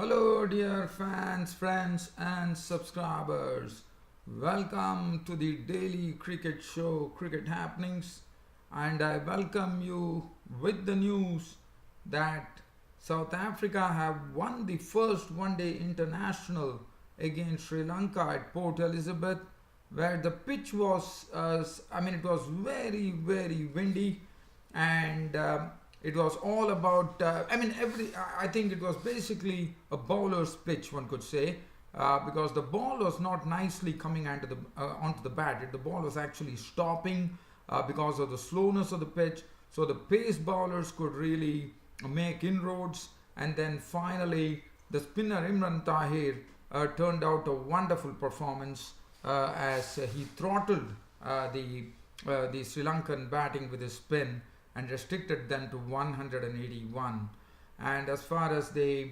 Hello, dear fans, friends, and subscribers. Welcome to the daily cricket show, Cricket Happenings, and I welcome you with the news that South Africa have won the first one-day international against Sri Lanka at Port Elizabeth, where the pitch was, it was very, very windy, and it was all about. I think it was basically a bowler's pitch, one could say, because the ball was not nicely coming onto the bat. The ball was actually stopping because of the slowness of the pitch. So the pace bowlers could really make inroads, and then finally the spinner Imran Tahir turned out a wonderful performance as he throttled the Sri Lankan batting with his spin and restricted them to 181. And as far as the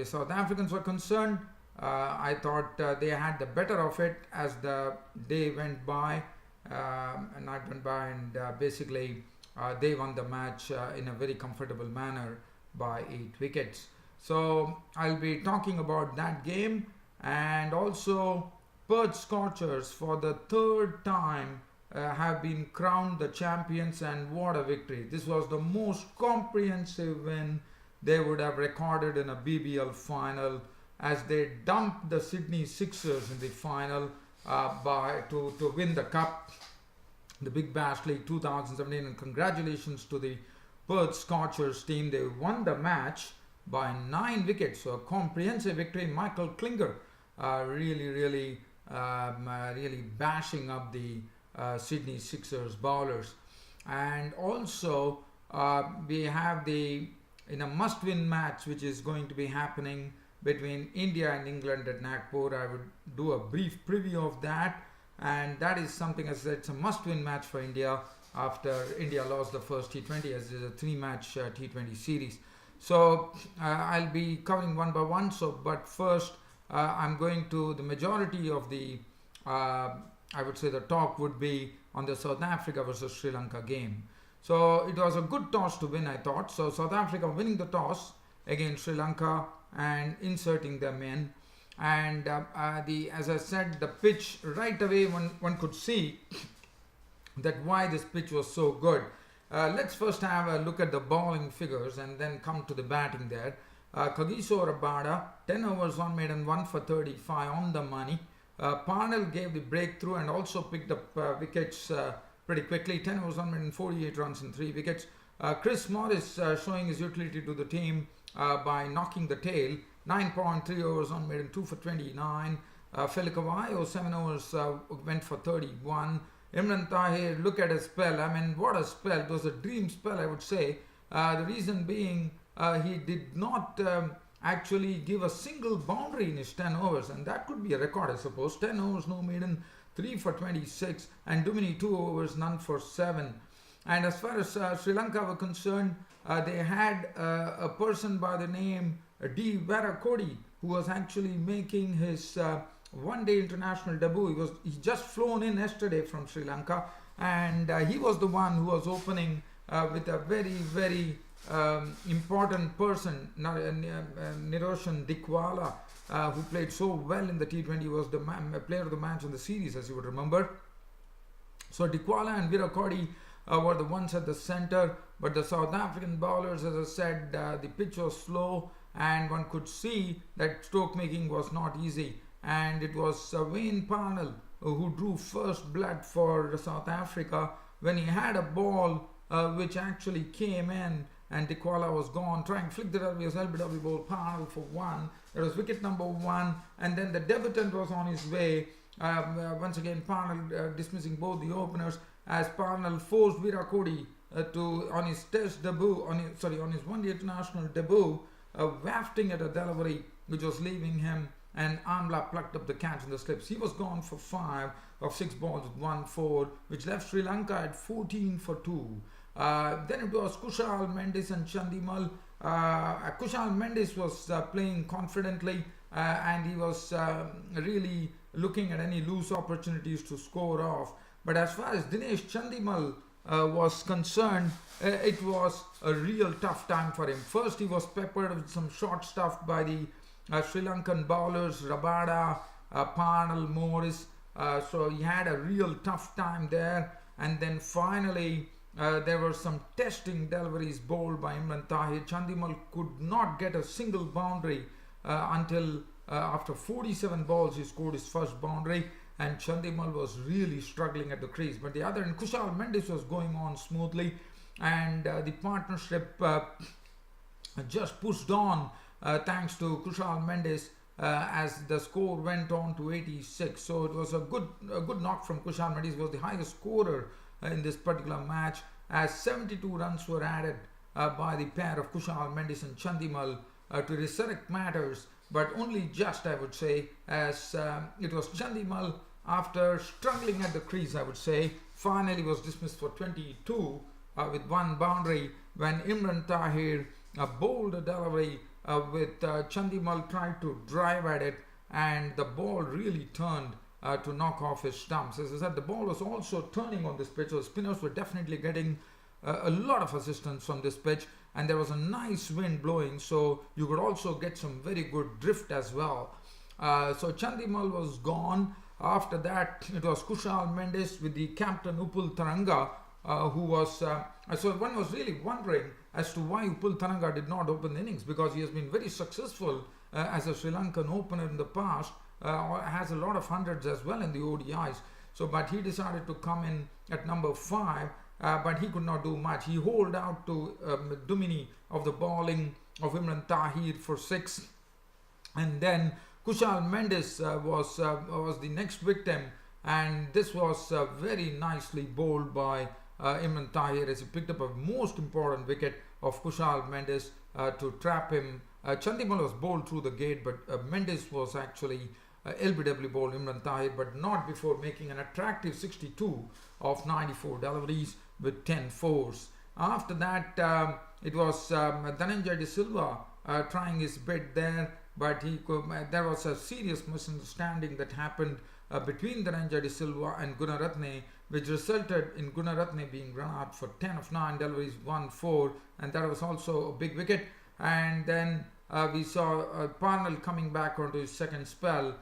South Africans were concerned, I thought they had the better of it as the day went by, and basically they won the match in a very comfortable manner by 8 wickets. So I'll be talking about that game, and also Perth Scorchers for the third time have been crowned the champions, and what a victory! This was the most comprehensive win they would have recorded in a BBL final, as they dumped the Sydney Sixers in the final to win the cup, the Big Bash League 2017. And congratulations to the Perth Scorchers team. They won the match by 9 wickets, so a comprehensive victory. Michael Klinger really bashing up the Sydney Sixers bowlers. And also we have in a must-win match which is going to be happening between India and England at Nagpur. I would do a brief preview of that, and that is something, as I said, it's a must-win match for India after India lost the first T20, as it is a 3-match T20 series. So I'll be covering one by one. But first I'm going to the majority of the I would say the talk would be on the South Africa versus Sri Lanka game. So it was a good toss to win, I thought. So South Africa winning the toss against Sri Lanka and inserting them in. And as I said, the pitch right away, one could see that why this pitch was so good. Let's first have a look at the bowling figures and then come to the batting there. Kagiso Rabada, 10 overs, 1 made and 1 for 35 on the money. Parnell gave the breakthrough and also picked up wickets pretty quickly. 10 overs, 1 made and 48 runs and 3 wickets. Chris Morris showing his utility to the team by knocking the tail. 9.3 overs, 1 made and 2 for 29. Felikawayo, 7 overs, went for 31. Imran Tahir, look at his spell. I mean, what a spell. It was a dream spell, I would say. The reason being he did not actually give a single boundary in his 10 overs, and that could be a record, I suppose. 10 overs, no maiden, 3 for 26, and Dumini 2 overs, none for 7. And as far as Sri Lanka were concerned, they had a person by the name D. Verakodi, who was actually making his one-day international debut. He just flown in yesterday from Sri Lanka, and he was the one who was opening with a very important person, Niroshan Dikwala, who played so well in the T20. He was the player of the match in the series, as you would remember. So Dikwala and Virakodi were the ones at the center, but the South African bowlers, as I said, the pitch was slow, and one could see that stroke making was not easy. And it was Wayne Parnell who drew first blood for South Africa when he had a ball which actually came in, and Dikwala was gone, trying to flick the LBW ball. Parnell for 1. That was wicket number 1, and then the debutant was on his way. Once again, Parnell dismissing both the openers, as Parnell forced Virakodi on his test debut, on his one-day international debut, wafting at a delivery which was leaving him, and Amla plucked up the catch in the slips. He was gone for 5 of 6 balls with 1-4, which left Sri Lanka at 14 for 2. Then it was Kushal Mendis and Chandimal. Kushal Mendis was playing confidently, and he was really looking at any loose opportunities to score off. But as far as Dinesh Chandimal was concerned, it was a real tough time for him. First, he was peppered with some short stuff by the Sri Lankan bowlers, Rabada, Parnell, Morris. So he had a real tough time there. And then finally, there were some testing deliveries bowled by Imran Tahir. Chandimal could not get a single boundary until after 47 balls he scored his first boundary, and Chandimal was really struggling at the crease. But the other end, Kushal Mendis was going on smoothly, and the partnership just pushed on thanks to Kushal Mendis as the score went on to 86. So it was a good knock from Kushal Mendis. He was the highest scorer in this particular match, as 72 runs were added by the pair of Kushal Mendis and Chandimal to resurrect matters, but only just, I would say, as it was Chandimal, after struggling at the crease, I would say, finally was dismissed for 22 with one boundary, when Imran Tahir bowled a delivery with Chandimal tried to drive at it, and the ball really turned to knock off his stumps. As I said, the ball was also turning on this pitch, so spinners were definitely getting a lot of assistance from this pitch, and there was a nice wind blowing, so you could also get some very good drift as well. So Chandimal was gone. After that, it was Kushal Mendis with the captain Upul Taranga, who was so one was really wondering as to why Upul Taranga did not open the innings, because he has been very successful as a Sri Lankan opener in the past, has a lot of hundreds as well in the ODIs. So, but he decided to come in at number 5, but he could not do much. He holed out to Dumini of the bowling of Imran Tahir for 6, and then Kushal Mendis was the next victim, and this was very nicely bowled by Imran Tahir, as he picked up a most important wicket of Kushal Mendis to trap him. Chandimal was bowled through the gate, but Mendis was actually LBW bowled Imran Tahir, but not before making an attractive 62 of 94 deliveries with 10 fours. After that, it was Dhananjay De Silva trying his bit there, but there was a serious misunderstanding that happened between Dhananjay De Silva and Gunaratne, which resulted in Gunaratne being run out for 10 of 9 deliveries, 1-4, and that was also a big wicket. And then we saw Parnell coming back onto his second spell,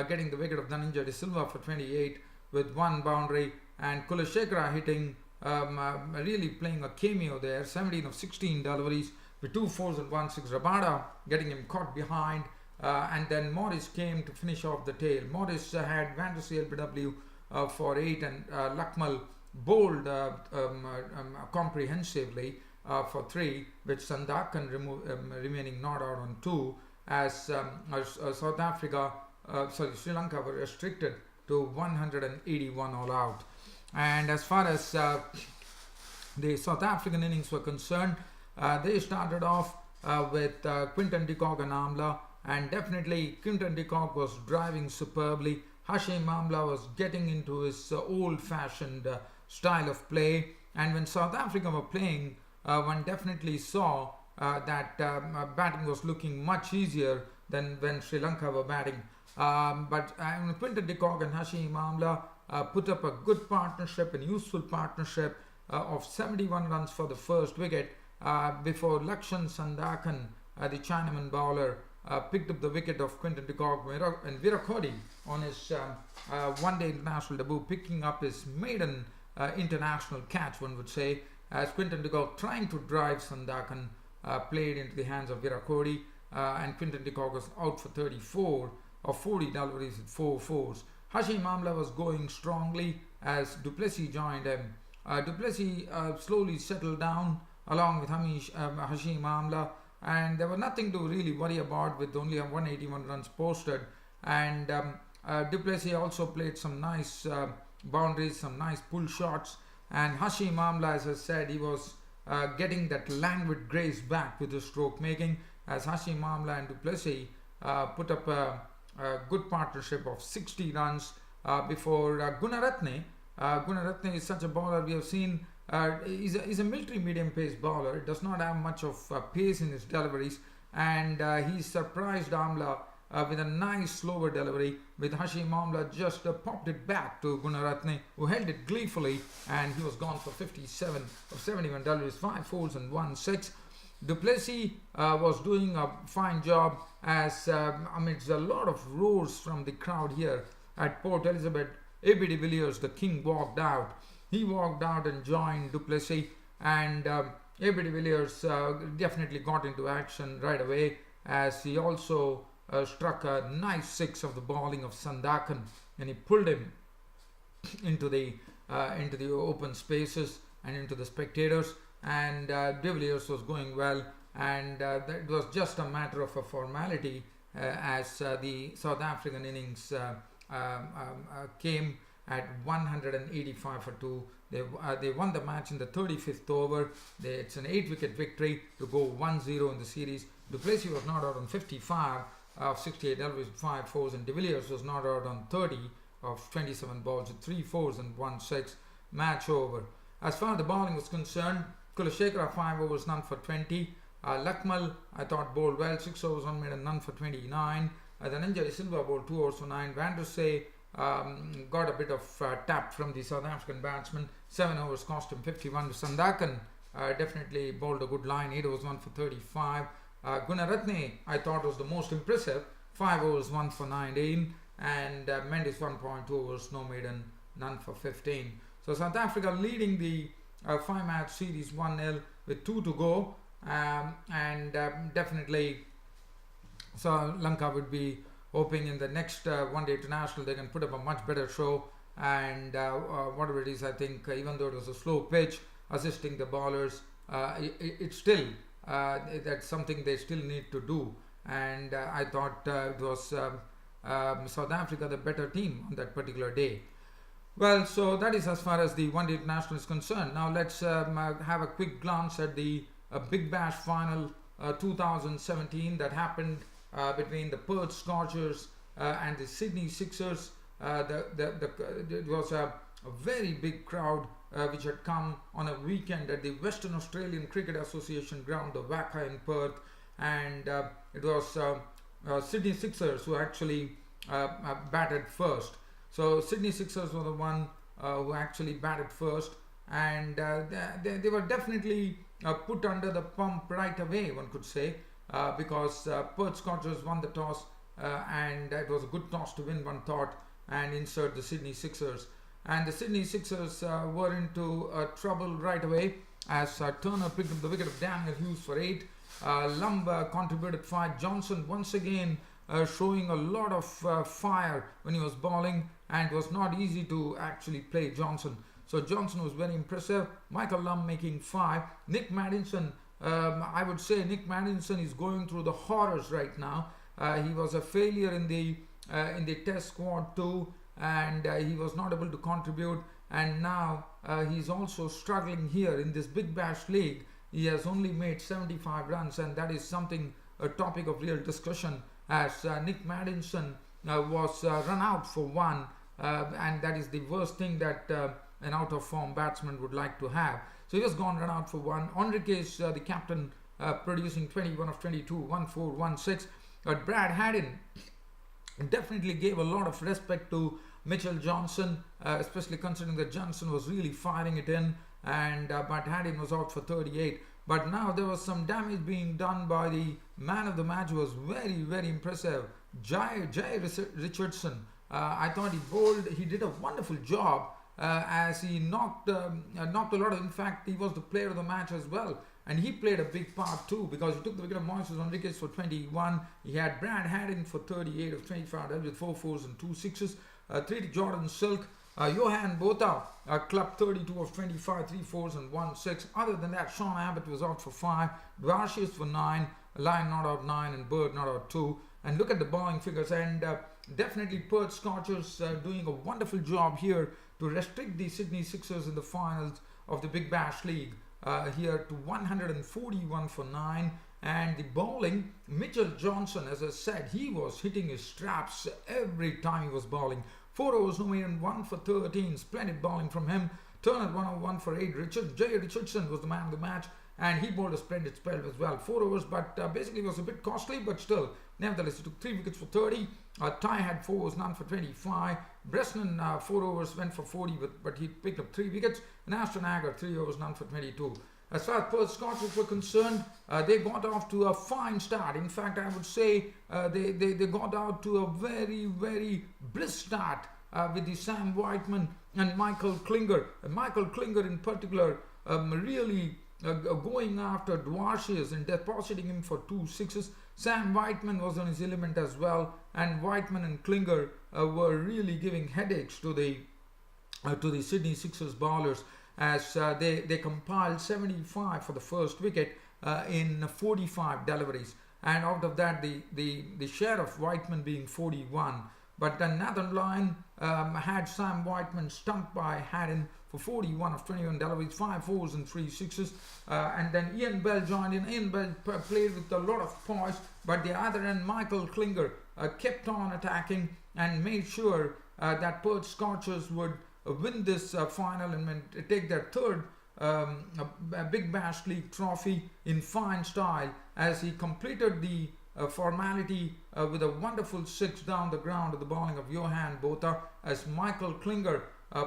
getting the wicket of Dhananjay De Silva for 28 with 1 boundary, and Kulashekara hitting, really playing a cameo there, 17 of 16 deliveries with 2 fours and 1 6. Rabada getting him caught behind, and then Morris came to finish off the tail. Morris had Vandersea LBW for 8, and Lakmal bowled comprehensively for 3, with Sandakan remaining not out on 2, as South Africa, Sri Lanka were restricted to 181 all out. And as far as the South African innings were concerned, they started off with Quinton de Kock and Amla, and definitely Quinton de Kock was driving superbly. Hashim Amla was getting into his old-fashioned style of play, and when South Africa were playing, one definitely saw that batting was looking much easier than when Sri Lanka were batting. But Quinton de Kock and Hashim Amla put up a good partnership, and useful partnership of 71 runs for the first wicket before Lakshan Sandakan, the Chinaman bowler, picked up the wicket of Quinton de Kock, and Virat Kohli on his one-day international debut, picking up his maiden international catch, one would say, as Quinton de Kock, trying to drive Sandakan, played into the hands of Virat Kohli, and Quinton de Kock was out for 34 of 40 deliveries with 4 fours. Hashim Amla was going strongly as du Plessis joined him. Du Plessis slowly settled down along with Hashim Amla, and there was nothing to really worry about with only 181 runs posted. And du Plessis also played some nice boundaries, some nice pull shots, and Hashim Amla, as I said, he was getting that languid grace back with his stroke making, as Hashim Amla and du Plessis put up a good partnership of 60 runs before Gunaratne. Gunaratne is such a bowler we have seen. He's a military medium pace bowler. Does not have much of pace in his deliveries, and he surprised Amla with a nice slower delivery, with Hashim Amla just popped it back to Gunaratne, who held it gleefully, and he was gone for 57 of 71 deliveries, 5 fours and 1 6. Du Plessis was doing a fine job as amidst a lot of roars from the crowd here at Port Elizabeth. A.B. de Villiers, the king, walked out. He walked out and joined Du Plessis, and A.B. de Villiers definitely got into action right away, as he also struck a nice 6 of the bowling of Sandakan, and he pulled him into the open spaces and into the spectators. And de Villiers was going well, and it was just a matter of a formality as the South African innings came at 185 for 2. They won the match in the 35th over. It's an 8-wicket victory to go 1-0 in the series. Du Plessis was not out on 55 of 68 deliveries with 5 fours, and de Villiers was not out on 30 of 27 balls with 3 fours and 1 6. Match over. As far as the bowling was concerned, Kulashekara 5 overs, none for 20. Lakmal, I thought, bowled well, 6 overs, 1 made and none for 29. Dhananjay de Silva bowled 2 overs for 9. Van der Say got a bit of tap from the South African batsman. 7 overs cost him 51. Sandakan definitely bowled a good line, 8 overs, 1 for 35. Gunaratne, I thought, was the most impressive, 5 overs, 1 for 19. And Mendes 1.2 overs, no maiden, none for 15. So South Africa leading the 5-match series 1-0 with 2 to go, and definitely so Lanka would be hoping in the next one-day international they can put up a much better show, and whatever it is, I think even though it was a slow pitch, assisting the bowlers, it's still that's something they still need to do, and I thought it was South Africa the better team on that particular day. Well, so that is as far as the one-day international is concerned. Now let's have a quick glance at the Big Bash final 2017 that happened between the Perth Scorchers and the Sydney Sixers. It was a very big crowd which had come on a weekend at the Western Australian Cricket Association ground, the WACA in Perth, and it was Sydney Sixers who actually batted first. So Sydney Sixers were the one who actually batted first, and they were definitely put under the pump right away, one could say, because Perth Scorchers won the toss, and it was a good toss to win, one thought, and insert the Sydney Sixers. And the Sydney Sixers were into trouble right away, as Turner picked up the wicket of Daniel Hughes for 8. Lumb contributed 5. Johnson once again showing a lot of fire when he was bowling, and it was not easy to actually play Johnson. So Johnson was very impressive. Michael Lumb making 5. Nick Maddinson, I would say Nick Maddinson is going through the horrors right now. He was a failure in the test squad too, and he was not able to contribute, and now he's also struggling here in this Big Bash League. He has only made 75 runs, and that is something, a topic of real discussion, as Nick Maddinson was run out for 1, and that is the worst thing that an out of form batsman would like to have. So he has gone run out for 1. Enriquez, the captain, producing 21 of 22, 1 4, 1 6. But Brad Haddin definitely gave a lot of respect to Mitchell Johnson, especially considering that Johnson was really firing it in, and but Haddin was out for 38. But now there was some damage being done by the man of the match, who was very, very impressive, Jai Richardson. I thought he did a wonderful job as he knocked a lot of, in fact, he was the player of the match as well. And he played a big part too, because he took the wicket of Moises Enriquez for 21. He had Brad Haddin for 38 of 25 with 4 fours and 2 6s. 3 to Jordan Silk. Johan Botha clubbed 32 of 25, 3 fours and 1 6. Other than that, Sean Abbott was out for 5. Dwarcius for 9. Lyon not out 9, and Bird not out 2. And look at the bowling figures, and definitely Perth Scorchers doing a wonderful job here to restrict the Sydney Sixers in the finals of the Big Bash League here to 141 for 9. And the bowling, Mitchell Johnson, as I said, he was hitting his straps every time he was bowling. 4 overs, no made, and 1 for 13. Splendid bowling from him. Turner 101 for 8. Jay Richardson was the man of the match, and he bowled a splendid spell as well. 4 overs, but basically was a bit costly, but still Nevertheless, he took 3 wickets for 30. Ty had 4 overs, none for 25. Bresnan, 4 overs, went for 40, but he picked up 3 wickets. And Ashton Agar, 3 overs, none for 22. As far as Perth Scorchers were concerned, they got off to a fine start. In fact, I would say they got out to a very, very brisk start with the Sam Whiteman and Michael Klinger. Michael Klinger in particular really going after Dwarshuis and depositing him for 2 sixes. Sam Whiteman was on his element as well, and Whiteman and Klinger were really giving headaches to the Sydney Sixers bowlers, as they compiled 75 for the first wicket in 45 deliveries, and out of that the share of Whiteman being 41. But then Nathan Lyon had Sam Whiteman stumped by Haddon for 41 of 21 deliveries, 5 fours and 3 sixes. And then Ian Bell joined in. Ian Bell played with a lot of poise, but the other end, Michael Klinger kept on attacking and made sure that Perth Scorchers would win this final and take their third Big Bash League trophy in fine style, as he completed the formality with a wonderful 6 down the ground with the bowling of Johan Botha, as Michael Klinger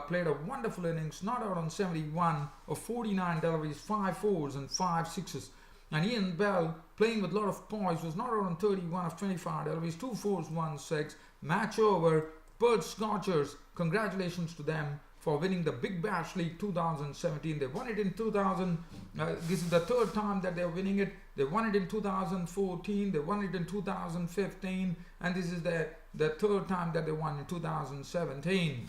played a wonderful innings, not out on 71 of 49 deliveries, 5 fours and 5 sixes. And Ian Bell, playing with a lot of poise, was not out on 31 of 25 deliveries, 2 fours, 1 6. Match over. Perth Scorchers, congratulations to them for winning the Big Bash League 2017. They won it in 2000. This is the 3rd time that they're winning it. They won it in 2014. They won it in 2015. And this is the 3rd time that they won in 2017.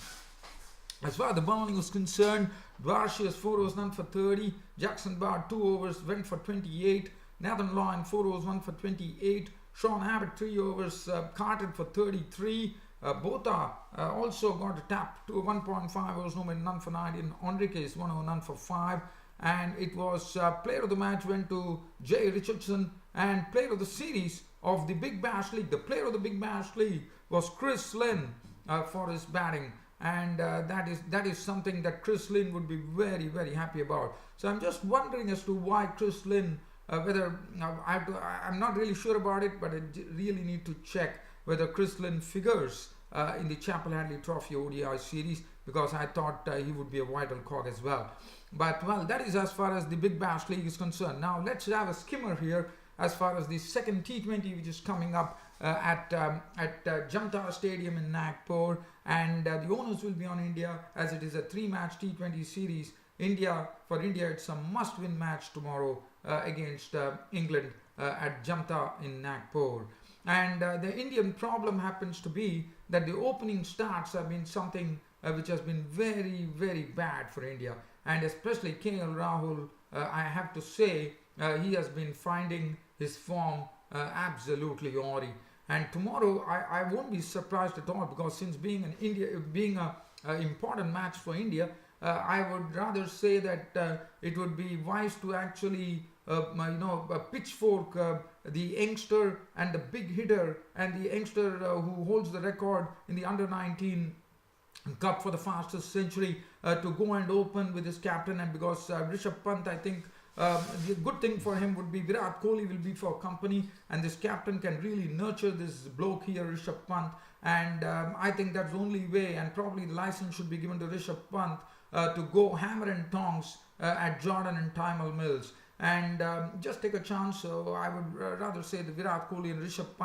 As far as the bowling was concerned, Dwarshuis 4 overs, none for 30. Jackson Bard 2 overs, went for 28. Nathan Lyon 4 overs, 1 for 28. Sean Abbott 3 overs, carted for 33. Botha also got a tap to 1.5 overs, no none for 19. Enriquez 1 over, none for 5. And it was player of the match went to Jay Richardson, and player of the series of the Big Bash League. The player of the Big Bash League was Chris Lynn for his batting. And that is something that Chris Lynn would be very, very happy about. So I'm just wondering as to why Chris Lynn, I'm not really sure about it, but I really need to check whether Chris Lynn figures in the Chappell Hadley Trophy ODI series, because I thought he would be a vital cog as well. But well, that is as far as the Big Bash League is concerned. Now let's have a skimmer here as far as the second T20, which is coming up at Jamta Stadium in Nagpur, and the onus will be on India, as it is a 3-match T20 series. For India, it's a must-win match tomorrow against England at Jamta in Nagpur. And the Indian problem happens to be that the opening starts have been something which has been very, very bad for India, and especially KL Rahul. I have to say he has been finding his form absolutely awry. And tomorrow I won't be surprised at all, because since being an important match for India, I would rather say that it would be wise to actually pitchfork the youngster and the big hitter and the youngster who holds the record in the under-19 cup for the fastest century to go and open with his captain. And because Rishabh Pant, I think the good thing for him would be Virat Kohli will be for company, and this captain can really nurture this bloke here, Rishabh Pant. And I think that's the only way, and probably the license should be given to Rishabh Pant to go hammer and tongs at Jordan and Tymal Mills, and just take a chance. So I would rather say the Virat Kohli and Rishabh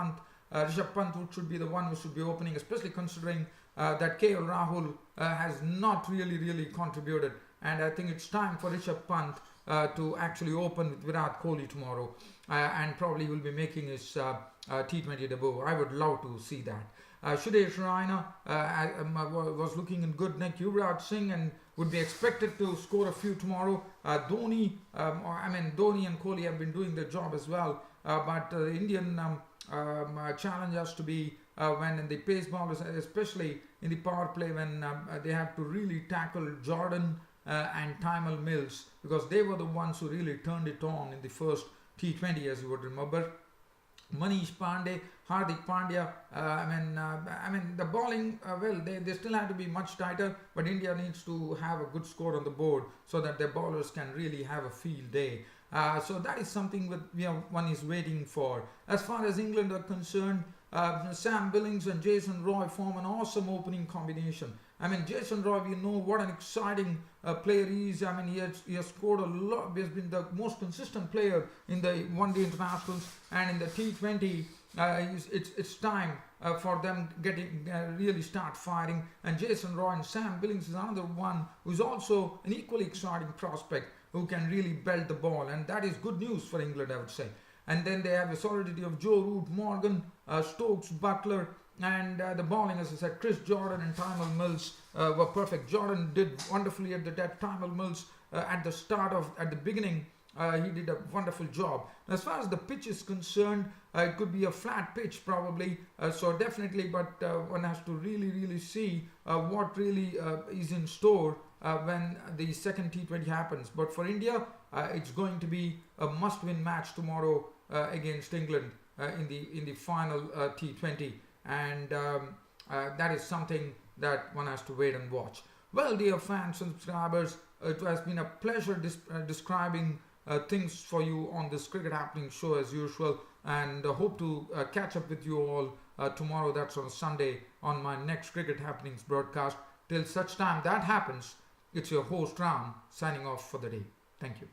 Pant should be the one who should be opening, especially considering that KL Rahul has not really contributed. And I think it's time for Rishabh Pant to actually open with Virat Kohli tomorrow, and probably will be making his T20 debut. I would love to see that. Suresh Raina was looking in good nick. Yuvraj Singh and would be expected to score a few tomorrow. Dhoni and Kohli have been doing their job as well. But the Indian challenge has to be when the pace bowlers, especially in the power play, when they have to really tackle Jordan and Tymal Mills, because they were the ones who really turned it on in the first T20, as you would remember. Manish Pandey, Hardik Pandya, the bowling, they still have to be much tighter, but India needs to have a good score on the board so that their bowlers can really have a field day. So that is something that one is waiting for. As far as England are concerned, Sam Billings and Jason Roy form an awesome opening combination. I mean, Jason Roy, we know what an exciting player he is. I mean, he has scored a lot. He has been the most consistent player in the one-day internationals and in the T20. It's time for them getting really start firing. And Jason Roy and Sam Billings is another one who's also an equally exciting prospect who can really belt the ball, and that is good news for England, I would say. And then they have the solidity of Joe Root, Morgan, Stokes, Butler, and the bowling, as I said, Chris Jordan and Tymel Mills were perfect. Jordan did wonderfully at the death. Tymel Mills at the beginning, he did a wonderful job. As far as the pitch is concerned, it could be a flat pitch probably, so definitely, but one has to really see what really is in store when the second T20 happens. But for India, it's going to be a must-win match tomorrow against England in the final T20, and that is something that one has to wait and watch. Well, dear fans and subscribers, it has been a pleasure describing things for you on this Cricket Happening show as usual, and hope to catch up with you all tomorrow. That's on Sunday on my next Cricket Happenings broadcast. Till such time that happens, it's your host Ram signing off for the day. Thank you.